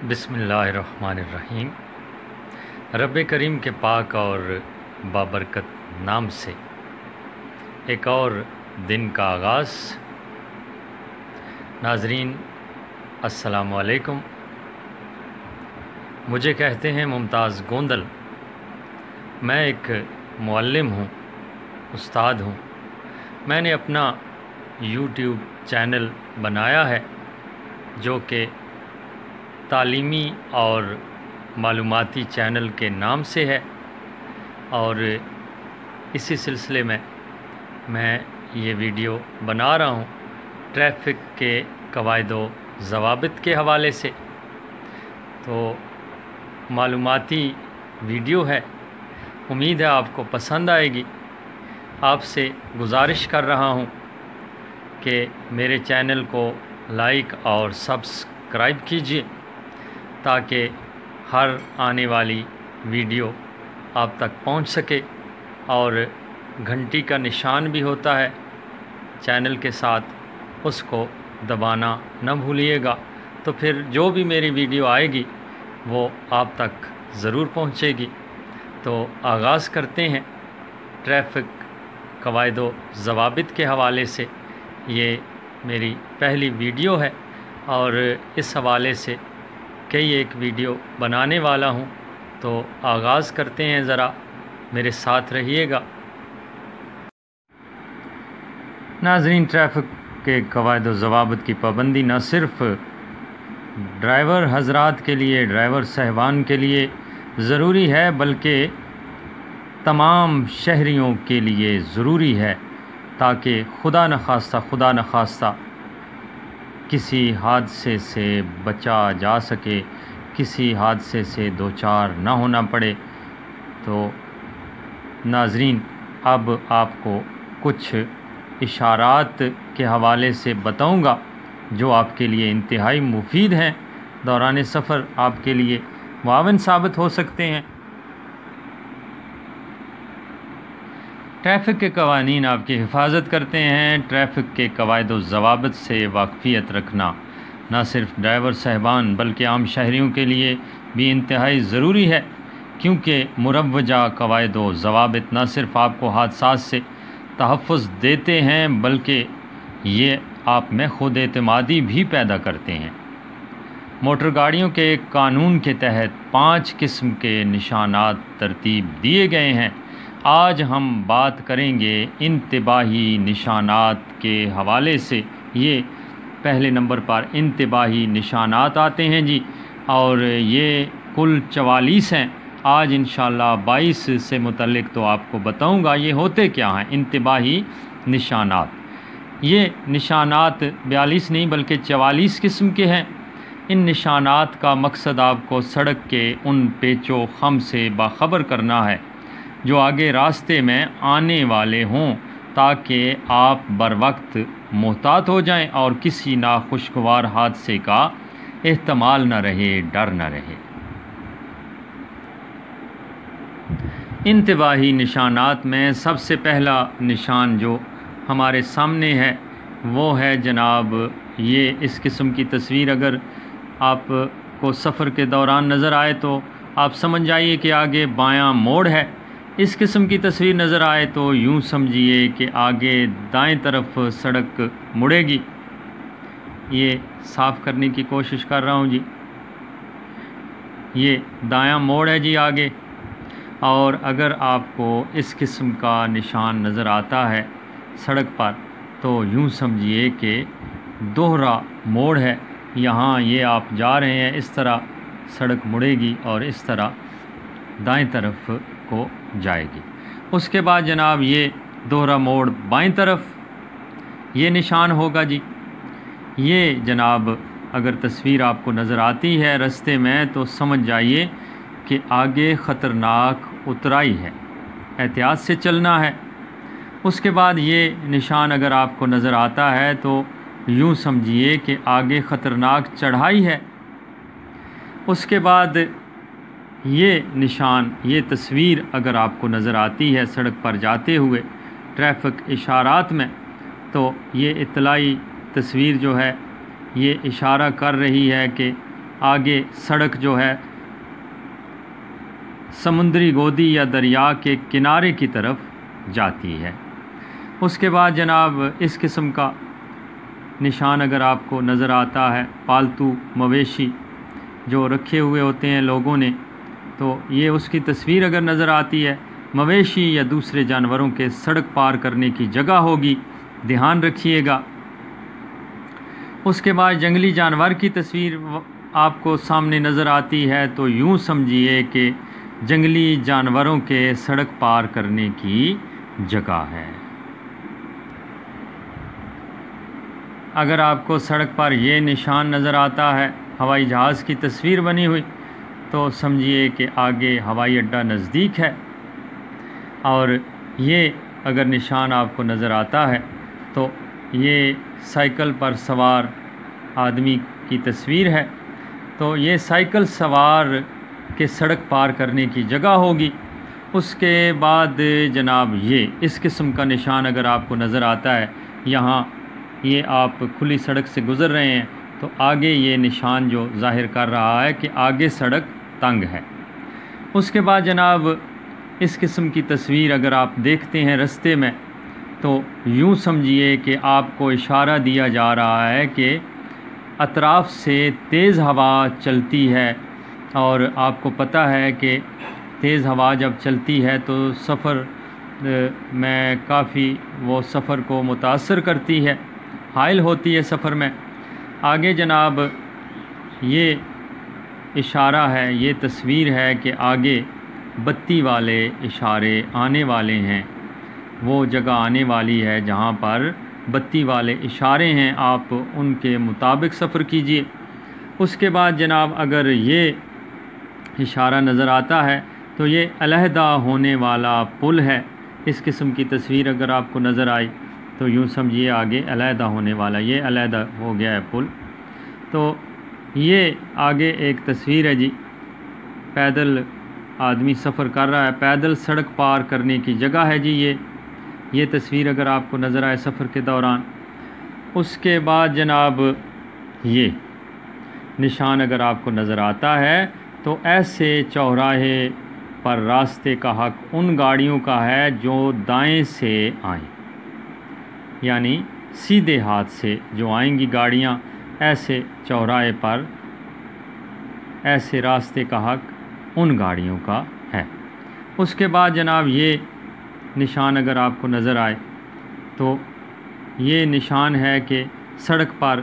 بسم اللہ الرحمن الرحیم۔ رب کریم کے پاک اور بابرکت نام سے ایک اور دن کا آغاز۔ ناظرین السلام علیکم۔ مجھے کہتے ہیں ممتاز گوندل۔ میں ایک معلم ہوں، استاد ہوں۔ میں نے اپنا یوٹیوب چینل بنایا ہے جو کہ تعلیمی اور معلوماتی چینل کے نام سے ہے، اور اسی سلسلے میں یہ ویڈیو بنا رہا ہوں ٹریفک کے قواعد و ضوابط کے حوالے سے۔ تو معلوماتی ویڈیو ہے، امید ہے آپ کو پسند آئے گی۔ آپ سے گزارش کر رہا ہوں کہ میرے چینل کو لائک اور سبسکرائب کیجیے تاکہ ہر آنے والی ویڈیو آپ تک پہنچ سکے، اور گھنٹی کا نشان بھی ہوتا ہے چینل کے ساتھ، اس کو دبانا نہ بھولیے گا، تو پھر جو بھی میری ویڈیو آئے گی وہ آپ تک ضرور پہنچے گی۔ تو آغاز کرتے ہیں ٹریفک قواعد و ضوابط کے حوالے سے۔ یہ میری پہلی ویڈیو ہے اور اس حوالے سے کئی ایک ویڈیو بنانے والا ہوں۔ تو آغاز کرتے ہیں، ذرا میرے ساتھ رہیے گا۔ ناظرین، ٹریفک کے قواعد و ضوابط کی پابندی نہ صرف ڈرائیور حضرات کے لیے، ڈرائیور صاحبان کے لیے ضروری ہے، بلکہ تمام شہریوں کے لیے ضروری ہے، تاکہ خدا نخواستہ کسی حادثے سے بچا جا سکے، کسی حادثے سے دوچار نہ ہونا پڑے۔ تو ناظرین، اب آپ کو کچھ اشارات کے حوالے سے بتاؤں گا جو آپ کے لیے انتہائی مفید ہیں، دوران سفر آپ کے لیے معاون ثابت ہو سکتے ہیں۔ ٹریفک کے قوانین آپ کی حفاظت کرتے ہیں۔ ٹریفک کے قواعد و ضوابط سے واقفیت رکھنا نہ صرف ڈرائیور صاحبان بلکہ عام شہریوں کے لیے بھی انتہائی ضروری ہے، کیونکہ مروجہ قواعد و ضوابط نہ صرف آپ کو حادثات سے تحفظ دیتے ہیں بلکہ یہ آپ میں خود اعتمادی بھی پیدا کرتے ہیں۔ موٹر گاڑیوں کے قانون کے تحت 5 قسم کے نشانات ترتیب دیے گئے ہیں۔ آج ہم بات کریں گے انتباہی نشانات کے حوالے سے۔ یہ پہلے نمبر پر انتباہی نشانات آتے ہیں جی، اور یہ کل 44 ہیں۔ آج انشاءاللہ 22 سے متعلق تو آپ کو بتاؤں گا یہ ہوتے کیا ہیں انتباہی نشانات۔ یہ نشانات 42 نہیں بلکہ 44 قسم کے ہیں۔ ان نشانات کا مقصد آپ کو سڑک کے ان پیچ و خم سے باخبر کرنا ہے جو آگے راستے میں آنے والے ہوں، تاکہ آپ بر وقت محتاط ہو جائیں اور کسی ناخوشگوار حادثے کا احتمال نہ رہے، ڈر نہ رہے۔ انتباہی نشانات میں سب سے پہلا نشان جو ہمارے سامنے ہے وہ ہے جناب، یہ اس قسم کی تصویر اگر آپ کو سفر کے دوران نظر آئے تو آپ سمجھ جائیے کہ آگے بایاں موڑ ہے۔ اس قسم کی تصویر نظر آئے تو یوں سمجھیے کہ آگے دائیں طرف سڑک مڑے گی۔ یہ صاف کرنے کی کوشش کر رہا ہوں جی۔ یہ دایاں موڑ ہے جی آگے، اور اگر آپ کو اس قسم کا نشان نظر آتا ہے سڑک پر تو یوں سمجھیے کہ دوہرا موڑ ہے۔ یہاں یہ آپ جا رہے ہیں، اس طرح سڑک مڑے گی اور اس طرح دائیں طرف کو جائے گی۔ اس کے بعد جناب یہ دوہرا موڑ بائیں طرف، یہ نشان ہوگا جی۔ یہ جناب اگر تصویر آپ کو نظر آتی ہے رستے میں تو سمجھ جائیے کہ آگے خطرناک اترائی ہے، احتیاط سے چلنا ہے۔ اس کے بعد یہ نشان اگر آپ کو نظر آتا ہے تو یوں سمجھیے کہ آگے خطرناک چڑھائی ہے۔ اس کے بعد یہ نشان، یہ تصویر اگر آپ کو نظر آتی ہے سڑک پر جاتے ہوئے ٹریفک اشارات میں، تو یہ اطلاعی تصویر جو ہے یہ اشارہ کر رہی ہے کہ آگے سڑک جو ہے سمندری گودی یا دریا کے کنارے کی طرف جاتی ہے۔ اس کے بعد جناب اس قسم کا نشان اگر آپ کو نظر آتا ہے، پالتو مویشی جو رکھے ہوئے ہوتے ہیں لوگوں نے، تو یہ اس کی تصویر اگر نظر آتی ہے، مویشی یا دوسرے جانوروں کے سڑک پار کرنے کی جگہ ہوگی، دھیان رکھیے گا۔ اس کے بعد جنگلی جانور کی تصویر آپ کو سامنے نظر آتی ہے، تو یوں سمجھیے کہ جنگلی جانوروں کے سڑک پار کرنے کی جگہ ہے۔ اگر آپ کو سڑک پر یہ نشان نظر آتا ہے، ہوائی جہاز کی تصویر بنی ہوئی، تو سمجھیے کہ آگے ہوائی اڈہ نزدیک ہے۔ اور یہ اگر نشان آپ کو نظر آتا ہے تو یہ سائیکل پر سوار آدمی کی تصویر ہے، تو یہ سائیکل سوار کے سڑک پار کرنے کی جگہ ہوگی۔ اس کے بعد جناب یہ اس قسم کا نشان اگر آپ کو نظر آتا ہے، یہاں یہ آپ کھلی سڑک سے گزر رہے ہیں، تو آگے یہ نشان جو ظاہر کر رہا ہے کہ آگے سڑک تنگ ہے۔ اس کے بعد جناب اس قسم کی تصویر اگر آپ دیکھتے ہیں رستے میں، تو یوں سمجھیے کہ آپ کو اشارہ دیا جا رہا ہے کہ اطراف سے تیز ہوا چلتی ہے، اور آپ کو پتہ ہے کہ تیز ہوا جب چلتی ہے تو سفر میں کافی وہ سفر کو متاثر کرتی ہے، حائل ہوتی ہے سفر میں۔ آگے جناب یہ اشارہ ہے، یہ تصویر ہے کہ آگے بتی والے اشارے آنے والے ہیں، وہ جگہ آنے والی ہے جہاں پر بتی والے اشارے ہیں، آپ ان کے مطابق سفر کیجئے۔ اس کے بعد جناب اگر یہ اشارہ نظر آتا ہے تو یہ علیحدہ ہونے والا پل ہے۔ اس قسم کی تصویر اگر آپ کو نظر آئی تو یوں سمجھیے آگے علیحدہ ہونے والا، یہ علیحدہ ہو گیا ہے پل۔ تو یہ آگے ایک تصویر ہے جی، پیدل آدمی سفر کر رہا ہے، پیدل سڑک پار کرنے کی جگہ ہے جی یہ تصویر اگر آپ کو نظر آئے سفر کے دوران۔ اس کے بعد جناب یہ نشان اگر آپ کو نظر آتا ہے تو ایسے چوراہے پر راستے کا حق ان گاڑیوں کا ہے جو دائیں سے آئیں، یعنی سیدھے ہاتھ سے جو آئیں گی گاڑیاں، ایسے چوراہے پر ایسے راستے کا حق ان گاڑیوں کا ہے۔ اس کے بعد جناب یہ نشان اگر آپ کو نظر آئے تو یہ نشان ہے کہ سڑک پر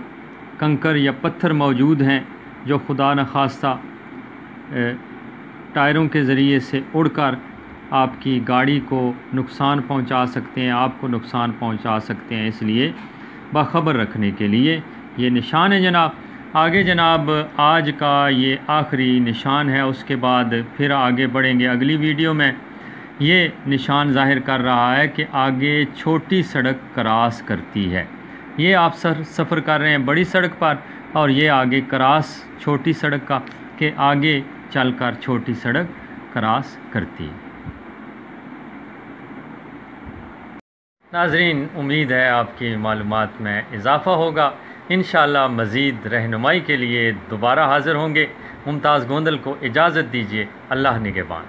کنکر یا پتھر موجود ہیں جو خدا نخواستہ ٹائروں کے ذریعے سے اڑ کر آپ کی گاڑی کو نقصان پہنچا سکتے ہیں، آپ کو نقصان پہنچا سکتے ہیں، اس لیے باخبر رکھنے کے لیے یہ نشان ہے جناب۔ آگے جناب آج کا یہ آخری نشان ہے، اس کے بعد پھر آگے بڑھیں گے اگلی ویڈیو میں۔ یہ نشان ظاہر کر رہا ہے کہ آگے چھوٹی سڑک کراس کرتی ہے، یہ آپ سفر کر رہے ہیں بڑی سڑک پر، اور یہ آگے کراس چھوٹی سڑک کا کہ آگے چل کر چھوٹی سڑک کراس کرتی ہے۔ ناظرین، امید ہے آپ کی معلومات میں اضافہ ہوگا۔ انشاءاللہ مزید رہنمائی کے لیے دوبارہ حاضر ہوں گے۔ ممتاز گوندل کو اجازت دیجیے، اللہ نگہبان۔